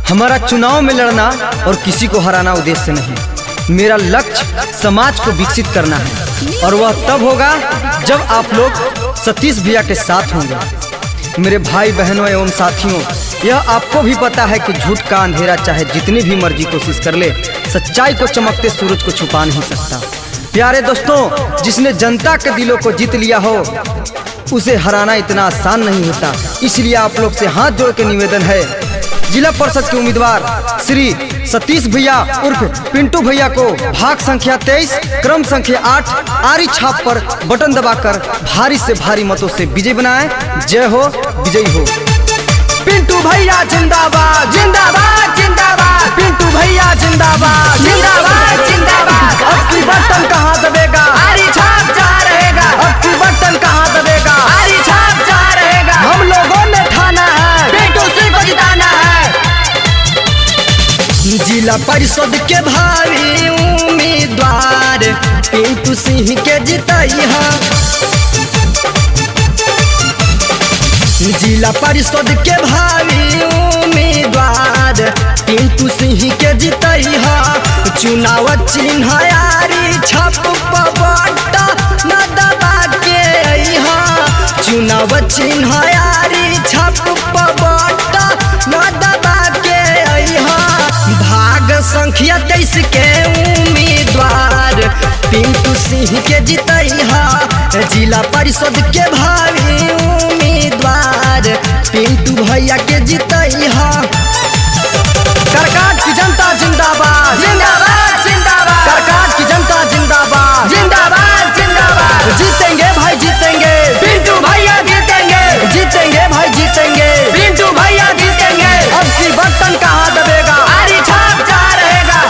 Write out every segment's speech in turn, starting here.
हमारा चुनाव में लड़ना और किसी को हराना उद्देश्य नहीं। मेरा लक्ष्य समाज को विकसित करना है और वह तब होगा जब आप लोग सतीश भैया के साथ होंगे। मेरे भाई बहनों एवं साथियों, यह आपको भी पता है कि झूठ का अंधेरा चाहे जितनी भी मर्जी कोशिश कर ले, सच्चाई को चमकते सूरज को छुपा नहीं सकता। प्यारे दोस्तों, जिसने जनता के दिलों को जीत लिया हो उसे हराना इतना आसान नहीं होता। इसलिए आप लोग से हाथ जोड़ के निवेदन है, जिला परिषद के उम्मीदवार श्री सतीश भैया उर्फ पिंटू भैया को भाग संख्या 23 क्रम संख्या 8 आरी छाप पर बटन दबाकर भारी से भारी मतों से विजय बनाएं। जय हो, विजयी हो। पिंटू भैया जिंदाबाद जिंदाबाद जिंदाबाद, पिंटू भैया जिंदाबाद जिंदाबाद जिंदाबाद। अब की बटन कहाँ दबेगा, आरी छाप जा रहेगा। अब की बटन कहाँ दबेगा, आरी छाप जा रहेगा। हम लोगों ने ठाना है, पिंटू सिंह को जिताना है। जिला परिषद के भावी उम्मीदवार पिंटू सिंह के जितैया। जिला परिषद के भावी उम्मीदवार पिंटू सिंह के जितैया। चुनाव चिन्ह आरी छाप बटा न दबा के अइहा। चुनाव चिन्ह आरी छाप बटा न दबा के अइहा। भाग संख्या 23 के उम्मीदवार पिंटू सिंह के जितैया। जिला परिषद के भावी उम्मीदवार पिंटू भैया के जितैया। करकाट की जनता जिंदाबाद जिंदाबाद जिंदाबाद, करकाट की जनता जिंदाबाद जिंदाबाद जिंदाबाद। जीतेंगे भाई जीतेंगे, पिंटू भैया जीतेंगे। जीतेंगे भाई जीतेंगे, पिंटू भैया जीतेंगे। अब की बटन कहाँ दबेगा, आरी छाप जा रहेगा।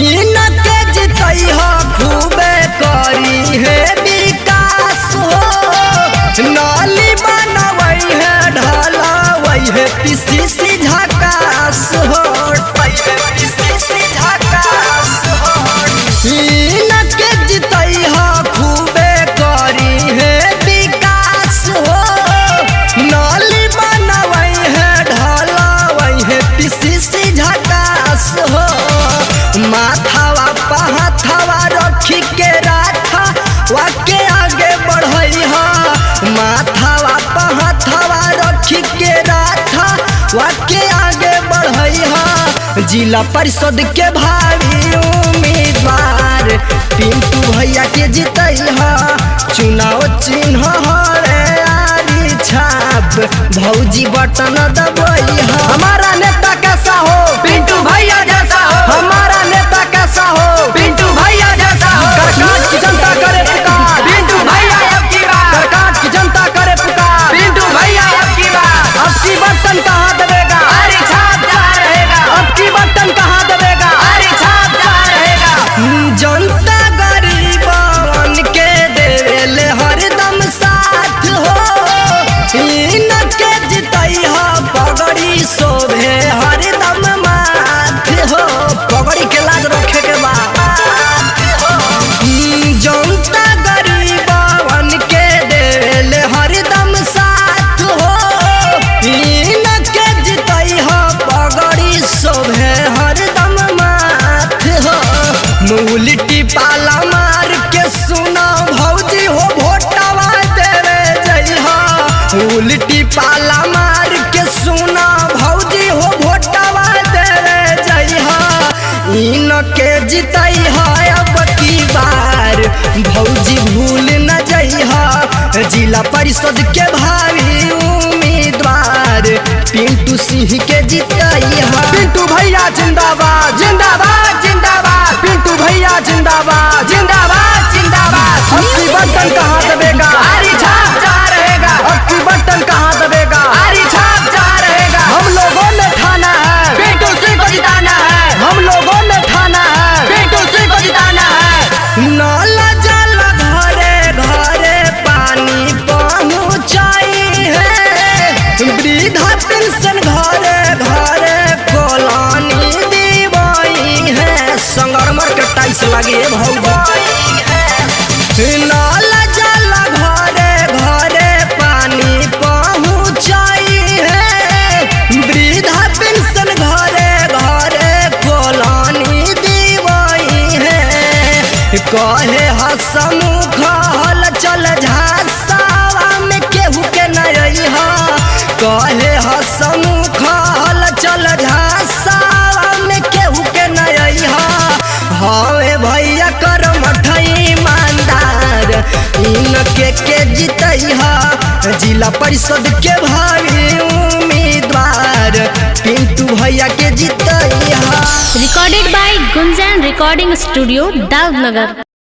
इनके जितैया खूबे करी है विकास हो। नाली बनवई है ढलवई है पीसीसी झकास हो। इनके जितैया खूबे करी है विकास हो। नाली बनवई है ढलवई है पीसीसी झकास हो। माथावा पहाथावा रखी के राथा वाके आगे बढ़ई हा। माथावा पहाथावा रखी के राथा वाके आगे बढ़ई हा। जिला परिषद के भावी उम्मीदवार पिंटू भैया के जितैया। चुनाव चिन्ह हरे आरी छाप भौजी बटन दबैया। हमारा नेता कैसा हो, पिंटू भैया जैसा हो। हमारा नेता कैसा हो, पिंटू भैया जैसा हो। करकाट की जनता करे पुकार, पिंटू भैया अब की बार। करकाट की जनता करे पुकार, पिंटू भैया अब की बार। अब की बटन कहाँ दबेगा, आरी छाप जा रहेगा। अब की बटन कहाँ दबेगा, आरी छाप जा रहेगा। जनता गरीबन के देवेले हरदम साथ हो। इनके जितैया पगड़ी शोभे हरदम माथ हो। पगड़ी के लाज रखे के बाद जनता गरीबन के देवेले हरदम साथ हो। इनके जितैया पगड़ी शोभे हरदम माथ हो। मुलटी पाला मार के सुना भौजी हो भोटवा देवे जइहा। उल्टी पाला मार के सुना भौजी हो भोटवा देवे जइहा। इनके जितैया अब की बार भौजी भूल न जइहा। जिला परिषद के भावी उम्मीदवार पिंटू सिंह के जितैया। पिंटू भैया जिंदाबाद जिंदाबाद जिंदाबाद, पिंटू भैया जिंदाबाद जिंदाबाद जिंदाबाद। अब की बटन कहाँ दबेगा, आरी छाप जा रहेगा। अब की बटन कहाँ दबेगा, आरी छाप जा रहेगा। हम लोगों ने ठाना है, पिंटू सिंह को जिताना है। हम लोगों ने ठाना है, पिंटू सिंह को जिताना है। नल जल घरे घरे पानी पहुँचाई है। वृद्धा पेंशन घरे घरे कॉलोनी दीवाई है। संगमर के टाइल्स लगे भौजी। नल जल घरे घरे पानी पहुँचाई है। कहे हसमुख हल चल झासावा में केहू के नहीं हा कहे हसमुख हल चल झासावा में केहू के नहीं हा हवे भैया कर मठई ईमानदार इनके के जीतई हा जिला परिषद के भावी उम्मीदवार पिंटू भैया के जीतई हा। Recorded by Gunjan Recording Studio, Davnagar।